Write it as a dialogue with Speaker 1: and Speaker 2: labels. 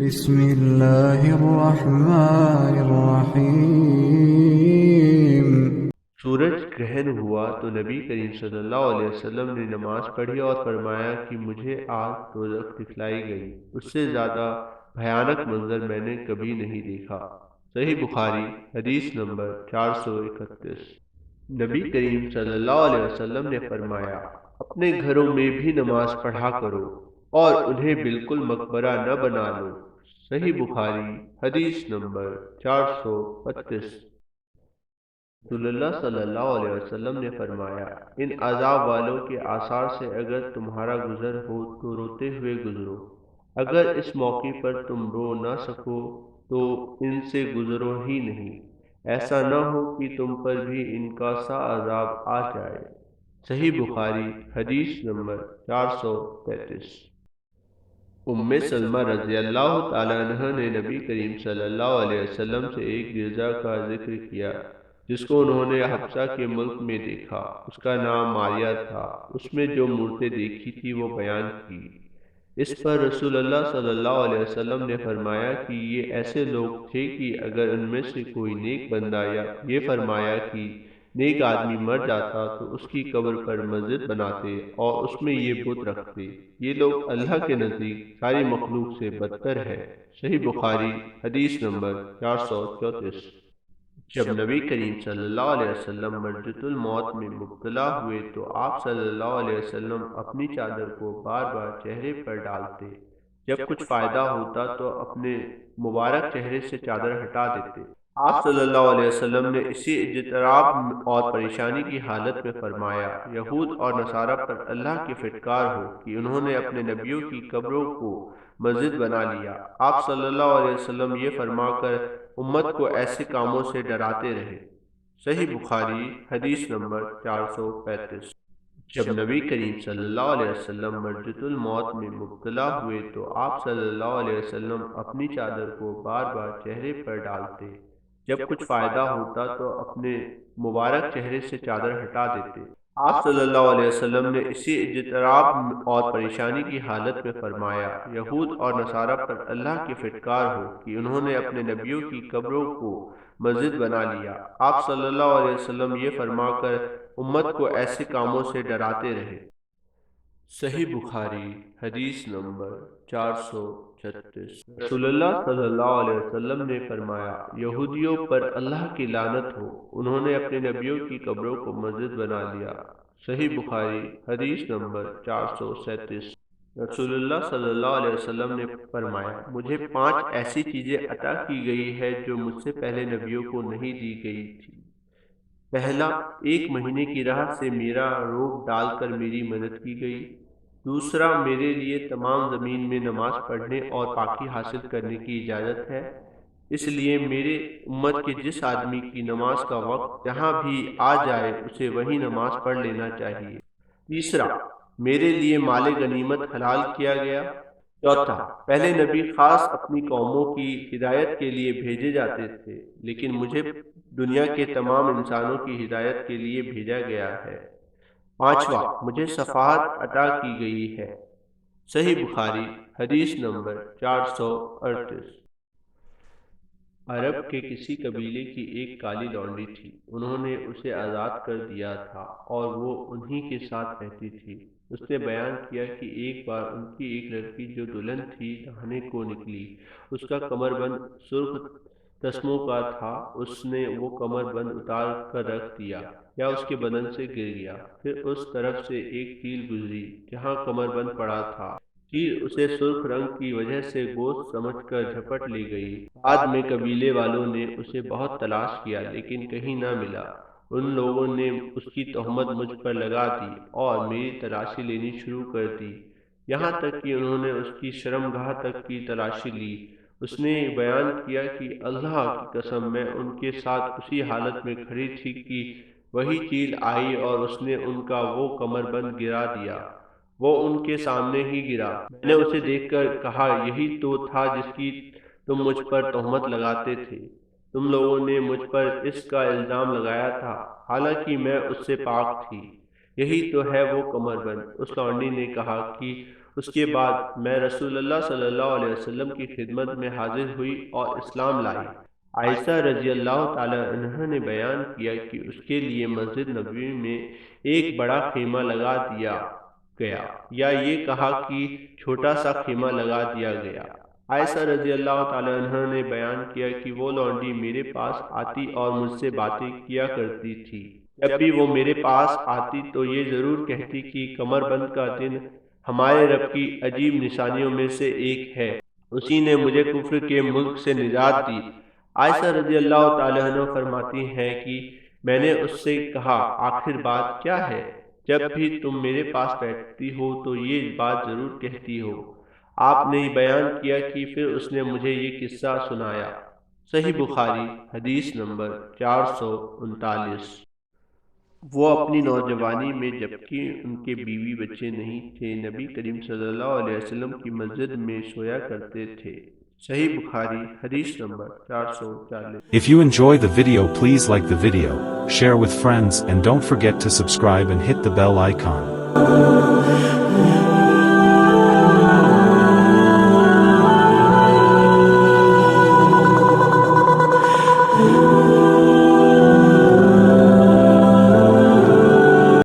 Speaker 1: بسم اللہ الرحمن الرحیم۔
Speaker 2: سورج گرہن ہوا تو نبی کریم صلی اللہ علیہ وسلم نے نماز پڑھی اور فرمایا کہ مجھے آج دوزخ دکھلائی گئی، اس سے زیادہ بھیانک منظر میں نے کبھی نہیں دیکھا۔ صحیح بخاری حدیث نمبر 431۔ نبی کریم صلی اللہ علیہ وسلم نے فرمایا، اپنے گھروں میں بھی نماز پڑھا کرو اور انہیں بالکل مقبرہ نہ بنا لو۔ صحیح بخاری حدیث نمبر 432۔ رسول اللہ صلی اللہ علیہ وسلم نے فرمایا، ان عذاب والوں کے آثار سے اگر تمہارا گزر ہو تو روتے ہوئے گزرو، اگر اس موقع پر تم رو نہ سکو تو ان سے گزرو ہی نہیں، ایسا نہ ہو کہ تم پر بھی ان کا سا عذاب آ جائے۔ صحیح بخاری حدیث نمبر 433۔ ام سلمہ رضی اللہ تعالیٰ عنہ نے نبی کریم صلی اللہ علیہ وسلم سے ایک گرجا کا ذکر کیا جس کو انہوں نے حبشہ کے ملک میں دیکھا، اس کا نام ماریہ تھا، اس میں جو مورتیں دیکھی تھی وہ بیان کی۔ اس پر رسول اللہ صلی اللہ علیہ وسلم نے فرمایا کہ یہ ایسے لوگ تھے کہ اگر ان میں سے کوئی نیک بندہ یا یہ فرمایا کہ نیک آدمی مر جاتا تو اس کی قبر پر مسجد بناتے اور اس میں یہ بت رکھتے، یہ لوگ اللہ کے نزدیک ساری مخلوق سے بدتر ہے۔ صحیح بخاری حدیث نمبر 434۔ جب نبی کریم صلی اللہ علیہ وسلم مرجۃ الموت میں مبتلا ہوئے تو آپ صلی اللہ علیہ وسلم اپنی چادر کو بار بار چہرے پر ڈالتے، جب کچھ فائدہ ہوتا تو اپنے مبارک چہرے سے چادر ہٹا دیتے۔ آپ صلی اللہ علیہ وسلم نے اسی اضطراب اور پریشانی کی حالت میں فرمایا، یہود اور نصارہ پر اللہ کی فٹکار ہو کہ انہوں نے اپنے نبیوں کی قبروں کو مسجد بنا لیا۔ آپ صلی اللہ علیہ وسلم یہ فرما کر امت کو ایسے کاموں سے ڈراتے رہے۔ صحیح بخاری حدیث نمبر 435۔ جب نبی کریم صلی اللہ علیہ وسلم مرجۃ الموت میں مبتلا ہوئے تو آپ صلی اللہ علیہ وسلم اپنی چادر کو بار بار چہرے پر ڈالتے، جب کچھ فائدہ ہوتا تو اپنے مبارک چہرے سے چادر ہٹا دیتے۔ آپ صلی اللہ علیہ وسلم نے اسی اضطراب اور پریشانی کی حالت میں فرمایا، یہود اور نصارہ پر اللہ کی فٹکار ہو کہ انہوں نے اپنے نبیوں کی قبروں کو مسجد بنا لیا۔ آپ صلی اللہ علیہ وسلم یہ فرما کر امت کو ایسے کاموں سے ڈراتے رہے۔ صحیح بخاری حدیث نمبر 436۔ رسول اللہ صلی اللہ علیہ وسلم نے فرمایا، یہودیوں پر اللہ کی لعنت ہو، انہوں نے اپنے نبیوں کی قبروں کو مسجد بنا لیا۔ صحیح بخاری حدیث نمبر 437۔ رسول اللہ صلی اللہ علیہ وسلم نے فرمایا، مجھے 5 ایسی چیزیں عطا کی گئی ہے جو مجھ سے پہلے نبیوں کو نہیں دی گئی تھی۔ پہلا، 1 مہینے کی راہ سے میرا روب ڈال کر میری مدد کی گئی۔ دوسرا، میرے لیے تمام زمین میں نماز پڑھنے اور پاکی حاصل کرنے کی اجازت ہے، اس لیے میرے امت کے جس آدمی کی نماز کا وقت جہاں بھی آ جائے اسے وہی نماز پڑھ لینا چاہیے۔ تیسرا، میرے لیے مال غنیمت حلال کیا گیا۔ چوتھا، پہلے نبی خاص اپنی قوموں کی ہدایت کے لیے بھیجے جاتے تھے، لیکن مجھے دنیا کے تمام انسانوں کی ہدایت کے لیے بھیجا گیا ہے۔ پانچواں، مجھے شفاعت عطا کی گئی ہے۔ صحیح بخاری حدیث نمبر 438۔ عرب کے کسی قبیلے کی ایک کالی لونڈی تھی، انہوں نے اسے آزاد کر دیا تھا اور وہ انہی کے ساتھ رہتی تھی۔ اس نے بیان کیا کہ ایک بار ان کی ایک لڑکی جو دلہن تھی نہانے کو نکلی، اس کا کمر بند سرخ تسموں کا تھا، اس نے وہ کمر بند اتار کر رکھ دیا یا اس کے بدن سے گر گیا، پھر اس طرف سے ایک چیل گزری جہاں کمر بند پڑا تھا، چیل اسے سرخ رنگ کی وجہ سے گوشت سمجھ کر جھپٹ لی گئی۔ بعد میں قبیلے والوں نے اسے بہت تلاش کیا لیکن کہیں نہ ملا، ان لوگوں نے اس کی تہمت مجھ پر لگا دی اور میری تلاشی لینی شروع کر دی، یہاں تک کہ انہوں نے اس کی شرمگاہ تک کی تلاشی لی۔ اس نے بیان کیا کہ اللہ کی قسم میں ان کے ساتھ اسی حالت میں کھڑی تھی کہ وہی چیل آئی اور اس نے ان کا وہ کمر بند گرا دیا، وہ ان کے سامنے ہی گرا۔ میں نے اسے دیکھ کر کہا، یہی تو تھا جس کی تم مجھ پر تہمت لگاتے تھے، تم لوگوں نے مجھ پر اس کا الزام لگایا تھا، حالانکہ میں اس سے پاک تھی، یہی تو ہے وہ کمر بند۔ اس لونڈی نے کہا کہ اس کے بعد میں رسول اللہ صلی اللہ علیہ وسلم کی خدمت میں حاضر ہوئی اور اسلام لائی۔ عائشہ رضی اللہ تعالی عنہ نے بیان کیا کہ اس کے لیے مسجد نبوی میں ایک بڑا خیمہ لگا دیا گیا، یا یہ کہا کہ چھوٹا سا خیمہ لگا دیا گیا۔ عائشہ رضی اللہ تعالی عنہ نے بیان کیا کہ وہ لونڈی میرے پاس آتی اور مجھ سے باتیں کیا کرتی تھی۔ جب بھی وہ میرے پاس آتی تو یہ ضرور کہتی کہ کمر بند کا دن ہمارے رب کی عجیب نشانیوں میں سے ایک ہے، اسی نے مجھے کفر کے ملک سے نجات دی۔ عائشہ رضی اللہ تعالی عنہ فرماتی ہیں کہ میں نے اس سے کہا آخر بات کیا ہے؟ جب بھی تم میرے پاس بیٹھتی ہو تو یہ بات ضرور کہتی ہو۔ آپ نے بیان کیا کہ پھر اس نے مجھے یہ قصہ سنایا۔ صحیح بخاری حدیث نمبر 439۔ وہ اپنی نوجوانی میں جبکہ ان کے بیوی بچے نہیں تھے نبی کریم صلی اللہ علیہ وسلم کی مسجد میں سویا کرتے تھے۔ صحیح بخاری حدیث number 440۔
Speaker 3: If you enjoy the video, please like the video, share with friends, and don't forget to subscribe and hit the bell icon.